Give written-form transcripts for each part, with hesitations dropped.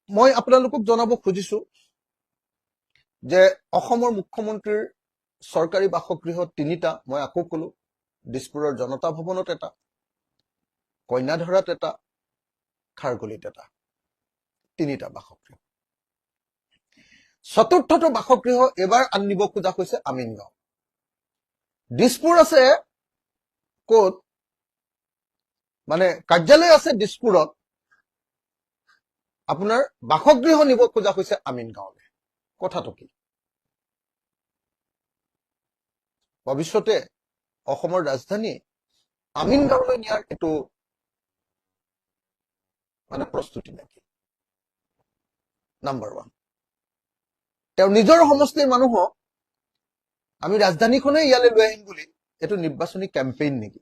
মই আপোনালোকক জনাব খুজিছো যে অসমৰ মুখ্যমন্ত্ৰীৰ চৰকাৰী বাসগৃহ তিনিটা মই আকৌ কলো দিছপুৰৰ জনতা ভৱনত এটা কন্যাধৰাত এটা খাৰগলিত এটা তিনিটা বাসগৃহ চতুৰ্থটো বাসগৃহ এবাৰ আনিব খোজা হৈছে আমিনগাঁও দিছপুৰ আছে ক'ত মানে কাৰ্যালয় আছে দিছপুৰত আপোনাৰ বাসগৃহ নিব খোজা হৈছে আমিনগাঁৱলৈ কথাটো কি ভৱিষ্যতে অসমৰ ৰাজধানী আমিনগাঁৱলৈ নিয়াৰ এটো মানে প্ৰস্তুতি নাকি নাম্বাৰ 1 তেওঁ নিজৰ সমষ্টিৰ মানুহক আমি ৰাজধানীখনে ইয়ালৈ লৈ আহিম বুলি এটো নিৰ্বাচনী কেম্পেইন নেকি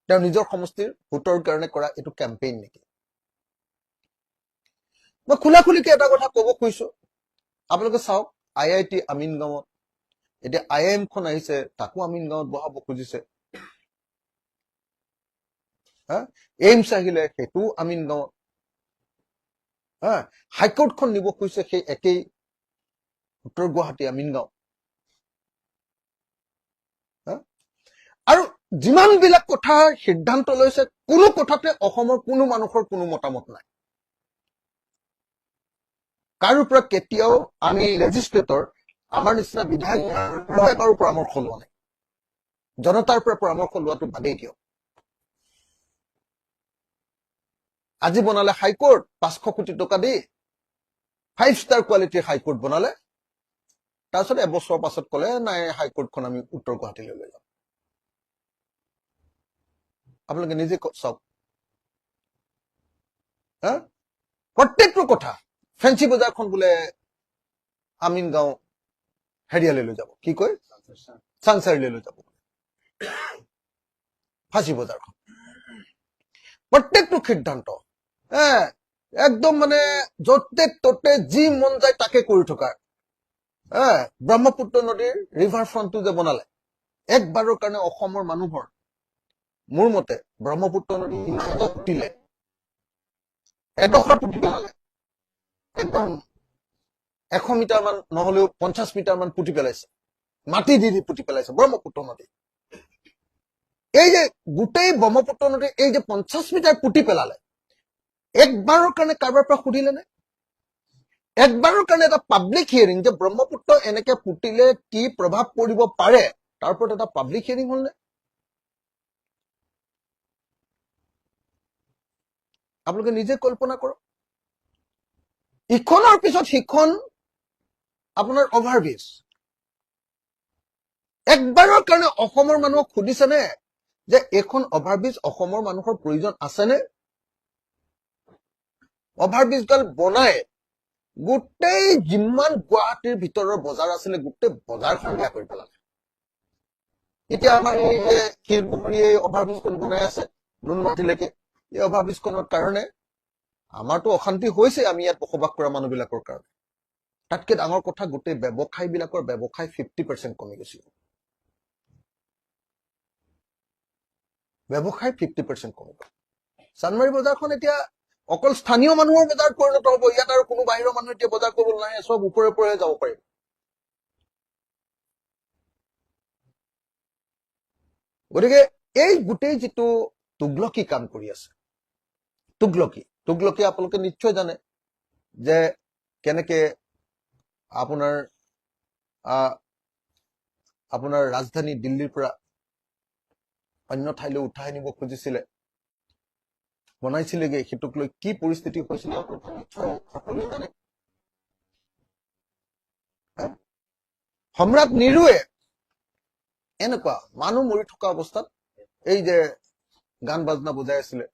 তেওঁ নিজৰ সমষ্টিৰ ভোটৰ কাৰণে কৰা এটো কেম্পেইন নেকি মই খোলাখুলিকে এটা কথা ক'ব খুজিছো আপোনালোকে চাওক আইআইটি আমিনগাঁৱত এতিয়া আইএম খন আহিছে তাকো আমিনগাঁৱত বহাব খুজিছে এইমছ আহিলে সেইটো আমিনগাঁৱত হাইকোৰ্টখন নিব খুজিছে সেই একেই উত্তৰ গুৱাহাটী আমিনগাঁও আৰু যিমান বিলাক কথা সিদ্ধান্ত লৈছে কোনো কথাতে অসমৰ কোনো মানুহৰ কোনো মতামত নাই কাৰো পৰা কেতিয়াও আমি লেজিসলেটৰ আমাৰ নিচিনা বিধায়কৰ পৰামৰ্শ লোৱা নাই জনতাৰ পৰা পৰামৰ্শ লোৱাটো বাদেই দিয়ক আজি বনালে হাইকোৰ্ট 500 কোটি টকা দি 5 ষ্টাৰ কোৱালিটিৰ হাইকোৰ্ট বনালে তাৰপিছত এবছৰ পাছত ক'লে নাই হাইকোৰ্টখন আমি উত্তৰ গুৱাহাটীলৈ লৈ যাম আপোনালোকে নিজে চাওক প্ৰত্যেকটো কথা ফেন্সি বজাৰখন বোলে আমিনগাঁও হেৰিয়ালৈ লৈ যাব কি কয় চাংচাৰিলৈ লৈ যাব ফাঁচি বজাৰখন প্ৰত্যেকটো সিদ্ধান্ত একদম মানে য'তে ত'তে যি মন যায় তাকে কৰি থকাৰ ব্ৰহ্মপুত্ৰ নদীৰ ৰিভাৰ ফ্ৰণ্টটো যে বনালে একবাৰৰ কাৰণে অসমৰ মানুহৰ মোৰ মতে ব্ৰহ্মপুত্ৰ নদী পুতিলে এডোখৰ পুতি পেলালে একদম 100 মিটাৰ মান নহলেও 50 মিটাৰ মান পুতি পেলাইছে মাটি দি পুতি পেলাইছে ব্ৰহ্মপুত্ৰ নদী এই যে গোটেই ব্ৰহ্মপুত্ৰ নদী এই যে 50 মিটাৰ পুতি পেলালে একবাৰৰ কাৰণে কাৰোবাৰ পৰা সুধিলে নে একবাৰৰ কাৰণে এটা পাব্লিক হিয়াৰিং যে ব্ৰহ্মপুত্ৰ এনেকে পুতিলে কি প্ৰভাৱ পৰিব পাৰে তাৰ ওপৰত এটা পাব্লিক হিয়াৰিং হ'ল নে আপোনালোকে নিজে কল্পনা কৰক ইখনৰ পিছত সিখন আপোনাৰ অভাৰব্ৰিজ একবাৰৰ কাৰণে অসমৰ মানুহক সুধিছে নে যে এখন অভাৰব্ৰিজ অসমৰ মানুহৰ প্ৰয়োজন আছে নে অভাৰব্ৰিজডাল বনাই গোটেই যিমান গুৱাহাটীৰ ভিতৰৰ বজাৰ আছিলে গোটেই বজাৰখন বেয়া কৰি পেলালে এতিয়া আমাৰ এই যে শিলপুখুৰী অভাৰব্ৰিজখন বনাই আছে নুনমাটিলৈকে এই অভাৰব্ৰিজখনৰ কাৰণে আমাৰতো অশান্তি হৈছে আমি ইয়াত বসবাস কৰা মানুহবিলাকৰ কাৰণে তাতকে ডাঙৰ কথা গোটেই ব্যৱসায়বিলাকৰ ব্যৱসায় 50% কমি গৈছে ব্যৱসায় 50% কমি গ'ল চানমাৰী বজাৰখন এতিয়া অকল স্থানীয় মানুহৰ বজাৰত পৰিণত হ'ব ইয়াত আৰু কোনো বাহিৰৰ মানুহ এতিয়া বজাৰ কৰিবলৈ নাহে সব ওপৰে ওপৰে যাব পাৰিব গতিকে এই গোটেই যিটো তুগলকি কাম কৰি আছে তুগলকি আপোনালোকে নিশ্চয় জানে যে কেনেকে আপোনাৰ ৰাজধানী দিল্লীৰ পৰা অন্য ঠাইলৈ উঠাই নিব খুজিছিলে বনাইছিলেগে সেইটোক লৈ কি পৰিস্থিতি হৈছিল সম্ৰাট নিৰুৱে এনেকুৱা মানুহ মৰি থকা অৱস্থাত এই যে গান বাজনা বজাই আছিলে